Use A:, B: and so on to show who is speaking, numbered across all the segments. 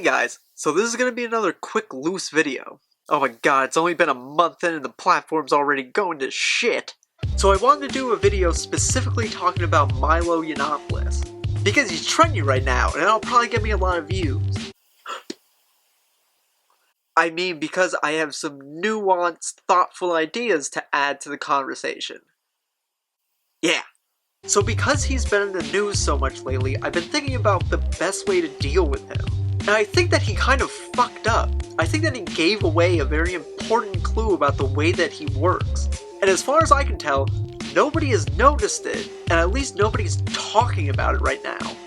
A: guys, so this is going to be another quick, loose video. Oh my god, it's only been a month in and the platform's already going to shit. So I wanted to do a video specifically talking about Milo Yiannopoulos, because he's trendy right now, and it'll probably get me a lot of views. I mean, because I have some nuanced, thoughtful ideas to add to the conversation. Yeah. So because he's been in the news so much lately, I've been thinking about the best way to deal with him. And I think that he kind of fucked up. I think that he gave away a very important clue about the way that he works. And as far as I can tell, nobody has noticed it, and at least nobody's talking about it right now.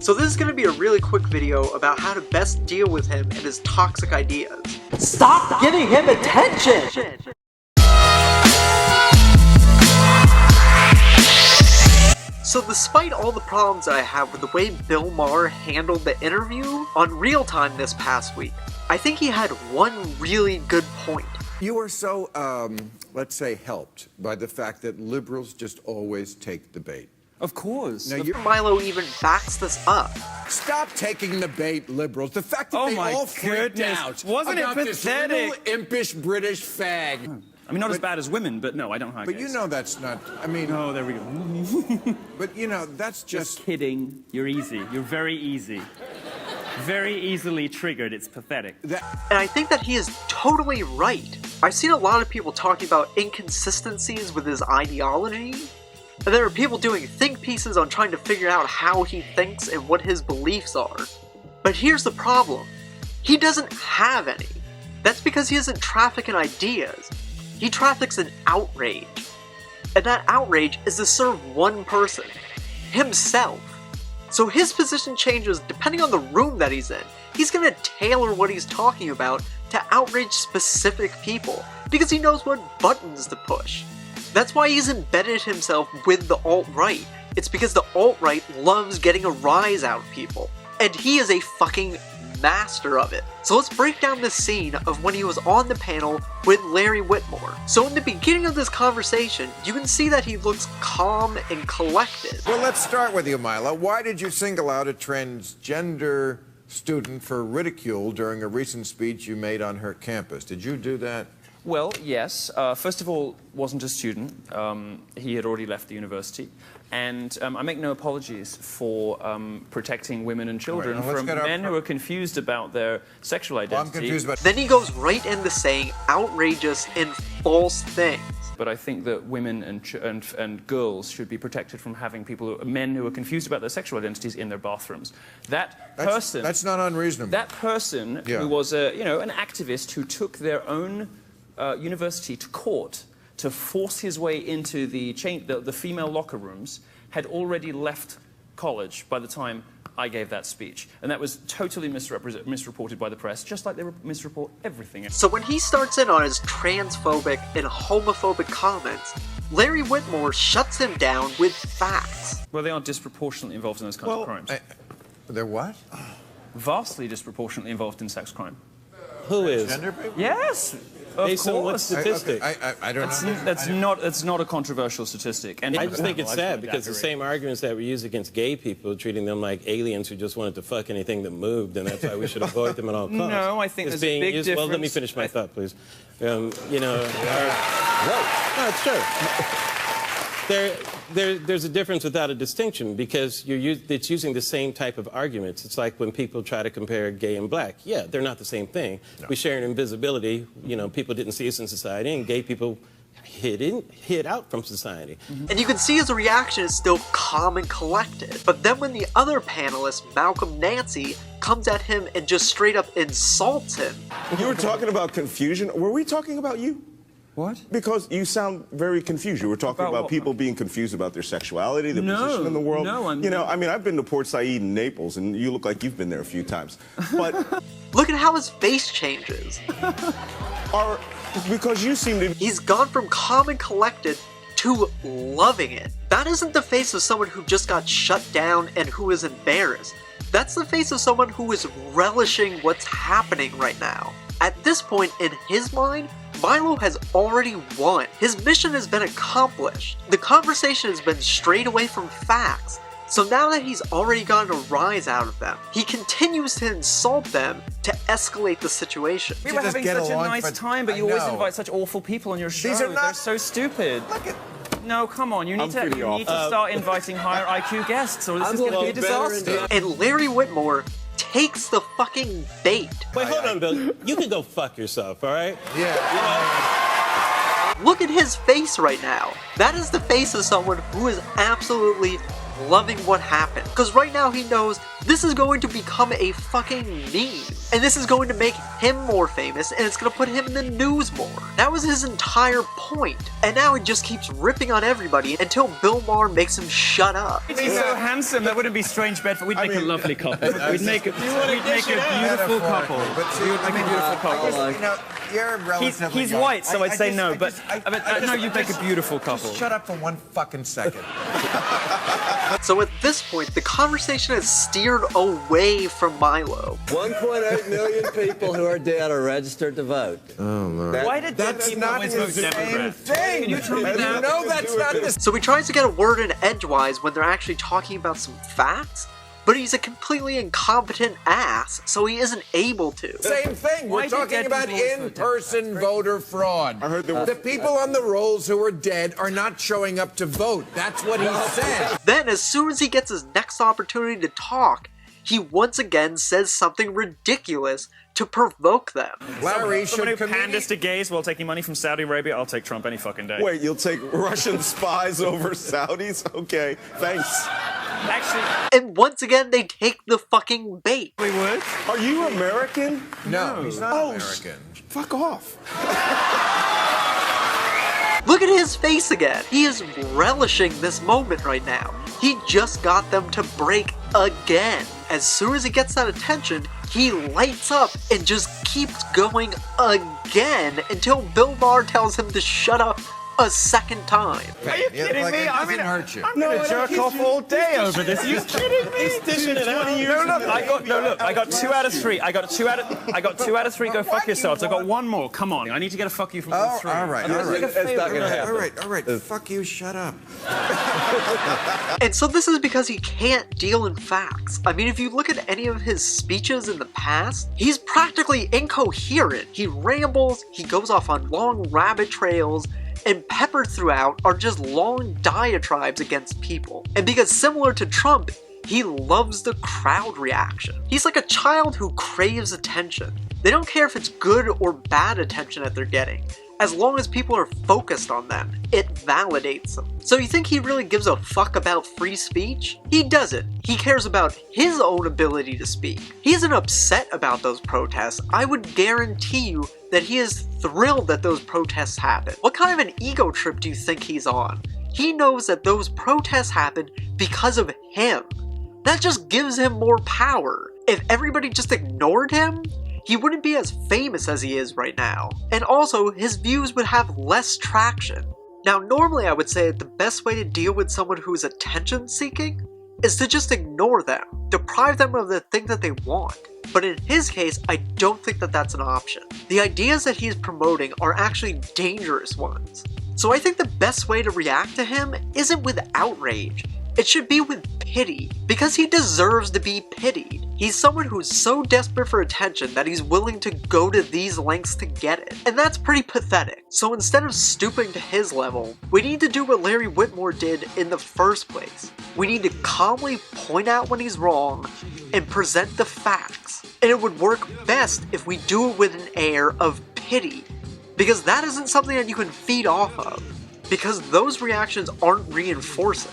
A: So this is going to be a really quick video about how to best deal with him and his toxic ideas. Stop giving him attention! So despite all the problems that I have with the way Bill Maher handled the interview on Real Time this past week, I think he had one really good point.
B: You are so, let's say, helped by the fact that liberals just always take the bait.
C: Of course.
B: Now
A: Milo even backs this up.
B: Stop taking the bait, liberals. The fact that they all freaked out
C: Wasn't
B: about
C: it
B: this
C: pathetic?
B: little impish British fag.
C: I mean, not as bad as women, but no, I don't hire
B: But
C: gays.
B: you know that's not, I mean...
C: Oh, there we go.
B: But you know, that's
C: Just kidding. You're easy. You're very easy. Very easily triggered. It's pathetic.
A: And I think that he is totally right. I've seen a lot of people talking about inconsistencies with his ideology. And there are people doing think pieces on trying to figure out how he thinks and what his beliefs are. But here's the problem. He doesn't have any. That's because he doesn't traffic in ideas. He traffics in outrage. And that outrage is to serve one person. Himself. So his position changes depending on the room that he's in. He's gonna tailor what he's talking about to outrage specific people, because he knows what buttons to push. That's why he's embedded himself with the alt-right. It's because the alt-right loves getting a rise out of people. And he is a fucking master of it. So let's break down the scene of when he was on the panel with Larry Whitmore. So in the beginning of this conversation, you can see that he looks calm and collected.
B: Well, let's start with you, Milo. Why did you single out a transgender student for ridicule during a recent speech you made on her campus? Did you do that?
C: Well, yes. First of all, wasn't a student. He had already left the university. And I make no apologies for protecting women and children from men who are confused about their sexual identity.
B: Well, I'm confused about...
A: Then he goes right into saying outrageous and false things.
C: But I think that women and girls should be protected from having men who are confused about their sexual identities in their bathrooms. That's
B: not unreasonable.
C: That person who was an activist who took their own university to court to force his way into the female locker rooms had already left college by the time I gave that speech. And that was totally misreported by the press, just like they misreport everything.
A: So when he starts in on his transphobic and homophobic comments, Larry Whitmore shuts him down with facts.
C: Well, they are disproportionately involved in those kinds of crimes.
B: They're what?
C: Vastly disproportionately involved in sex crime.
D: Who is?
B: Gender people?
C: Yes.
D: Based on what statistic?
B: I don't know.
C: That's not a controversial statistic. And
D: I just think it's sad because the same arguments that we use against gay people, treating them like aliens who just wanted to fuck anything that moved, and that's why we should avoid them at all costs.
C: No, I think there's a big difference.
D: Well, let me finish my thought, please. No, it's true. There's a difference without a distinction, because it's using the same type of arguments. It's like when people try to compare gay and black. Yeah, they're not the same thing. No. We share an invisibility. People didn't see us in society, and gay people hid out from society.
A: Mm-hmm. And you can see his reaction is still calm and collected. But then when the other panelist, Malcolm Nancy, comes at him and just straight up insults him.
E: You were talking about confusion. Were we talking about you?
C: What?
E: Because you sound very confused. You were talking about people being confused about their sexuality, their position in the world.
C: No,
E: I mean, I've been to Port Said in Naples, and you look like you've been there a few times. But
A: look at how his face changes.
E: Because you seem to...
A: He's gone from calm and collected to loving it. That isn't the face of someone who just got shut down and who is embarrassed. That's the face of someone who is relishing what's happening right now. At this point, in his mind, Milo has already won. His mission has been accomplished. The conversation has been strayed away from facts. So now that he's already gotten a rise out of them, he continues to insult them to escalate the situation.
C: We were having such a nice time, but you always invite such awful people on your show.
B: These are not...
C: They're so stupid.
B: Look at...
C: No, come on. You need to start inviting higher IQ guests, or this is going to be a disaster.
A: And Larry Whitmore takes the fucking bait.
D: Wait, hold on, Bill. You can go fuck yourself, all right?
B: Yeah.
A: Look at his face right now. That is the face of someone who is absolutely loving what happened. Because right now he knows this is going to become a fucking meme. And this is going to make him more famous, and it's going to put him in the news more. That was his entire point. And now he just keeps ripping on everybody until Bill Maher makes him shut up.
C: He's so handsome, that wouldn't be strange Bedford. We'd make a lovely couple. We'd make a beautiful couple.
B: You're relatively
C: He's white, so I'd say no, but no, you'd make a beautiful couple.
B: Shut up for 1 fucking second.
A: So at this point, the conversation has steered away from Milo.
F: 1.8 million people who are dead are registered to vote.
B: Oh, Lord.
C: Why did
B: that's not the same thing.
C: Can you tell me that?
B: No, that's not the same.
A: So he tries to get a word in edgewise when they're actually talking about some facts, but he's a completely incompetent ass, so he isn't able to.
B: Same thing. We're talking about in-person voter fraud. I heard the people on the rolls who are dead are not showing up to vote. That's what he said.
A: Then, as soon as he gets his next opportunity to talk, he once again says something ridiculous to provoke them.
B: Larry,
C: someone who panders to gays while taking money from Saudi Arabia, I'll take Trump any fucking day.
E: Wait, you'll take Russian spies over Saudis? Okay, thanks.
C: Actually...
A: And once again, they take the fucking bait.
C: We would?
E: Are you American?
B: No, he's not American.
E: Fuck off.
A: Look at his face again. He is relishing this moment right now. He just got them to break again. As soon as he gets that attention, he lights up and just keeps going again until Bill Maher tells him to shut up a second time.
C: Are you kidding me?
B: I mean, hurt you.
C: I'm gonna jerk off all day over this. Are you kidding me?
D: He's dishing it out.
C: I got 2 out of 3. I got 2 out of 3. Go fuck yourselves. I got 1 more. Come on. I need to get a fuck you from all 3.
B: All right. All right. Fuck you. Shut up.
A: And so this is because he can't deal in facts. I mean, if you look at any of his speeches in the past, he's practically incoherent. He rambles, he goes off on long rabbit trails, and peppered throughout are just long diatribes against people. And because similar to Trump, he loves the crowd reaction. He's like a child who craves attention. They don't care if it's good or bad attention that they're getting. As long as people are focused on them, it validates them. So you think he really gives a fuck about free speech? He doesn't. He cares about his own ability to speak. He isn't upset about those protests. I would guarantee you that he is thrilled that those protests happen. What kind of an ego trip do you think he's on? He knows that those protests happen because of him. That just gives him more power. If everybody just ignored him, he wouldn't be as famous as he is right now. And also, his views would have less traction. Now, normally I would say the best way to deal with someone who is attention-seeking is to just ignore them, deprive them of the thing that they want. But in his case, I don't think that that's an option. The ideas that he's promoting are actually dangerous ones. So I think the best way to react to him isn't with outrage. It should be with pity, because he deserves to be pitied. He's someone who's so desperate for attention that he's willing to go to these lengths to get it. And that's pretty pathetic. So instead of stooping to his level, we need to do what Larry Whitmore did in the first place. We need to calmly point out when he's wrong and present the facts. And it would work best if we do it with an air of pity, because that isn't something that you can feed off of, because those reactions aren't reinforcing.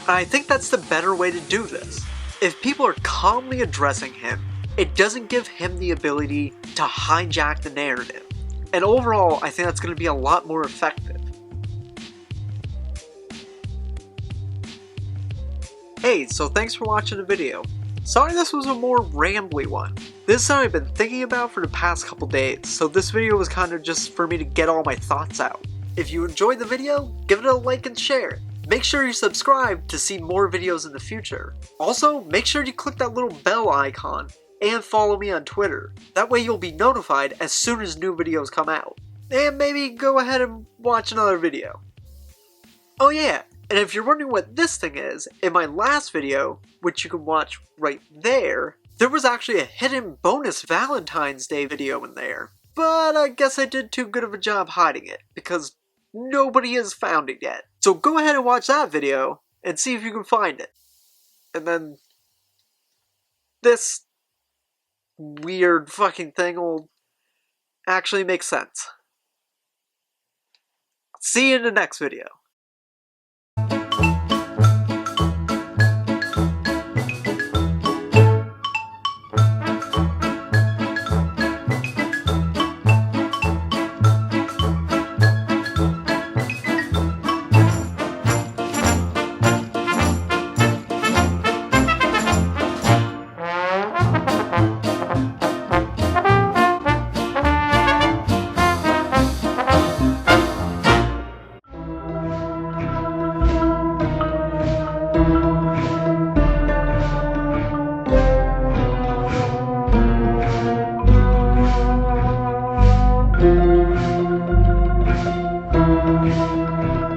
A: And I think that's the better way to do this. If people are calmly addressing him, it doesn't give him the ability to hijack the narrative. And overall, I think that's going to be a lot more effective. Hey, so thanks for watching the video. Sorry this was a more rambly one. This is something I've been thinking about for the past couple days, so this video was kind of just for me to get all my thoughts out. If you enjoyed the video, give it a like and share it. Make sure you subscribe to see more videos in the future. Also, make sure you click that little bell icon and follow me on Twitter. That way you'll be notified as soon as new videos come out. And maybe go ahead and watch another video. Oh yeah, And if you're wondering what this thing is, in my last video, which you can watch right there, there was actually a hidden bonus Valentine's Day video in there. But I guess I did too good of a job hiding it, because nobody has found it yet. So go ahead and watch that video, and see if you can find it. And then this weird fucking thing will actually make sense. See you in the next video.